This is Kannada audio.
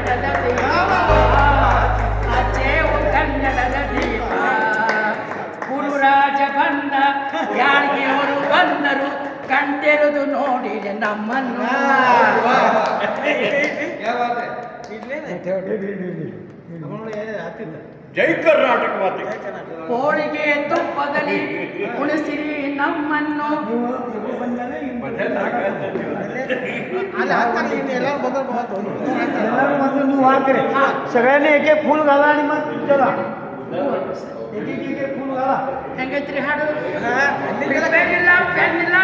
ಕನ್ನಡದ ದೀಪ ಆಚೆವು ಕನ್ನಡದ ದೀಪ ಗುರುರಾಜ ಬಂದ ಯಾರಿಗೆಯವರು ಬಂದರು ಕಂಡೆರುದು ನೋಡಿ ನಮ್ಮನ್ನು ಜೈ ಕರ್ನಾಟಕ ಮಾತೆ. ಹೋಳಿಗೆ ತುಪ್ಪದಲ್ಲಿ ಉಣಿಸಿರಿ ನಮ್ಮನ್ನು सगळ्यांनी एक एक फुल घाला आणि मग चला एक एक फुल घाला ಹೆಂಗೈತ್ರಿ ಹಾಡು ಪೆನ್ ಇಲ್ಲ ಪೆನ್ಸಿಲ್